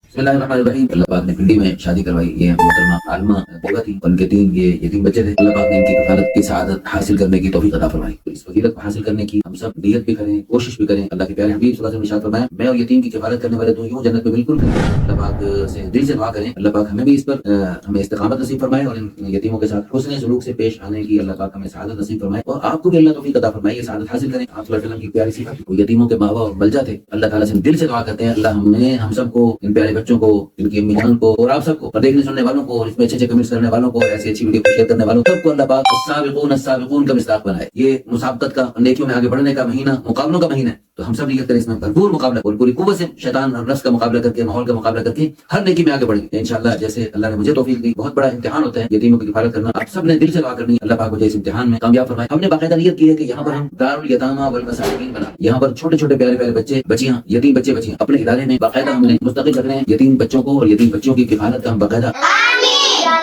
بسم اللہ الرحمن الرحیم۔ اللہ پاک نے پنڈی میں شادی کروائی، یہ محترمہ عالمہ بیگم تھی، ان کے 3 یہ یتیم بچے تھے۔ اللہ پاک نے ان کی کفالت کی سعادت حاصل کرنے کی توفیق عطا فرمائی۔ تو اس فضیلت کو حاصل کرنے کی ہم سب نیت بھی کریں، کوشش بھی کریں۔ اللہ کے پیارے حبیب صلی اللہ علیہ وسلم نے ارشاد فرمایا، میں اور یتیم کی کفالت کرنے والے دو یوں جنت میں بالکل کریں۔ اللہ پاک سے دل سے دعا کریں، اللہ پاک ہمیں بھی اس پر ہمیں استقامت نصیب فرمائے اور ان یتیموں کے ساتھ حسن سلوک سے پیش آنے کی اللہ پاک ہمیں سعادت نصیب فرمائے، اور آپ کو بھی اللہ توفیق عطا فرمائے، یہ سعادت حاصل کریں۔ آپ صلی اللہ علیہ وسلم کی پیاری صفت، وہ یتیموں کے ماوا اور ملجا تھے۔ اللہ تعالیٰ سے دل سے دعا کرتے ہیں، اللہ ہم سب کو، ان پیارے بچوں کو، ان کی امی جان کو، اور آپ سب کو، اور دیکھنے سننے والوں کو، اور اس میں اچھے کمنٹس کرنے والوں کو، ایسی اچھی ویڈیو کو شیئر کرنے والوں سب کو اللہ پاک السابقون السابقون کا مصداق بنائے۔ یہ مسابقت کا، نیکیوں میں آگے بڑھنے کا مہینہ، مقابلوں کا مہینہ ہے، تو ہم سب نیت کریں اس میں بھرپور مقابلہ اور پوری قوت سے شیطان اور نفس کا مقابلہ کر کے، ماحول کا مقابلہ کر کے ہر نیکی میں آگے بڑھیں گے انشاءاللہ۔ جیسے اللہ نے مجھے توفیق دی، بہت بڑا امتحان ہوتا ہے یتیموں کی کفالت کرنا، آپ سب نے دل سے دعا کرنی ہے اللہ پاک مجھے اس امتحان میں کامیاب فرمائے۔ ہم نے باقاعدہ نیت کی ہے کہ یہاں پر ہم دارالیتامى والمساکین بنا، یہاں پر چھوٹے چھوٹے پیارے پیارے بچے بچیاں، یتیم بچے بچیاں اپنے ادارے میں باقاعدہ ہم نے مستقل رکھنے ہیں یتیم بچوں کو، اور یتیم بچوں کی کفالت کا ہم باقاعدہ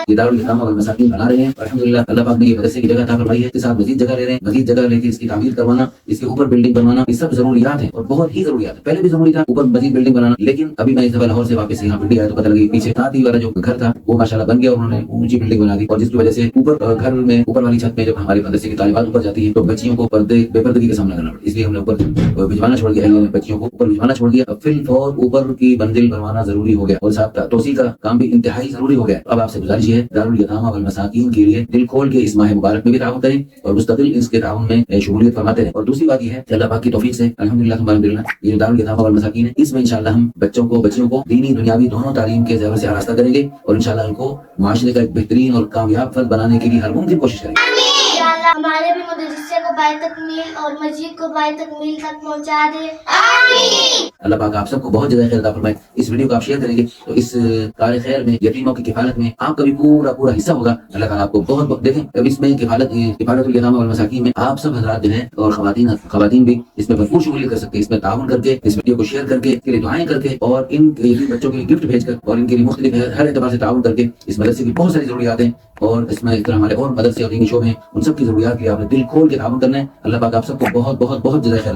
یہ دارالیتامى والمساکین بنا رہے ہیں۔ الحمدللہ اللہ پاک نے یہ مدرسے کی جگہ عطا فرمائی ہے، اس کے ساتھ مزید جگہ لے رہے ہیں، مزید جگہ لے کے اس کی تعمیر کروانا، اس کے اوپر بلڈنگ بنوانا، یہ سب ضروریات ہیں اور بہت ہی ضروریات ہے۔ پہلے بھی ضروری تھا اوپر مزید بلڈنگ بنانا، لیکن ابھی میں اس دفعہ لاہور سے واپس یہاں پنڈی آیا تو پتہ لگی پیچھے ساتھ ہی والا جو گھر تھا وہ ماشاءاللہ بن گیا، اور انہوں نے اونچی بلڈنگ بنا دی، اور جس کی وجہ سے اوپر گھر میں اوپر والی چھت میں جب ہماری مدرسے کی طالبات اوپر جاتی ہیں تو بچیوں کو بے پردگی کا سامنا کرنا پڑتا ہے، اس لیے ہم نے اوپر بھجوانا چھوڑ دیا، بچیوں کو اوپر بھجوانا چھوڑ دیا۔ اب فی الفور اوپر کی منزل بنوانا ضروری ہو گیا، اور ساتھ توسیع کا کام بھی انتہائی ضروری ہو گیا۔ اب آپ سے گزارش ہے دارالیتامى والمساکین کے لیے دل کھول کے اس ماہ مبارک میں بھی تعاون کریں اور مستقل اس کے تعاون میں شمولیت فرماتے رہیں۔ اور دوسری بات یہ ہے کہ اللہ پاک کی توفیق سے الحمدللہ ثم الحمدللہ یہ جو دارالیتامى والمساکین ہے، اس میں انشاءاللہ ہم بچوں کو دینی دنیاوی دونوں تعلیم کے زیور سے آراستہ کریں گے، اور انشاءاللہ ان کو معاشرے کا ایک بہترین اور کامیاب فرد بنانے کے لیے ہر ممکن کوشش کریں گے۔ ہمارے بھی مدرسے کو بائے تکمیل اور مسجد کو بائے تکمیل تک پہنچا دے، آمین۔ اللہ پاک آپ سب کو بہت جزائے خیر عطا فرمائے۔ اس ویڈیو کو آپ شیئر کریں گے تو اس کار خیر میں، یتیموں کی کفالت میں آپ کا بھی پورا حصہ ہوگا۔ اللہ تعالیٰ آپ کو بہت دیکھیں، اب اس میں کفالت الیتامى والمساکین میں آپ سب حضرات جو ہیں اور خواتین بھی اس میں بھرپور شمولیت کر سکتے ہیں، اس میں تعاون کر کے، اس ویڈیو کو شیئر کر کے، اس کے لیے دعائیں کر کے، اور ان یتیم بچوں کے لیے گفٹ بھیج کر، اور ان کے لیے مختلف ہر اعتبار سے تعاون کر کے اس مدرسے کی بہت ساری ضروریات ہیں، اور اس میں اس طرح ہمارے اور مدرسے اور دینی شعبے ہیں، ان سب کی ضروریات کے لیے آپ نے دل کھول کے تعاون کرنا ہے۔ اللہ پاک آپ سب کو بہت جزائے خیر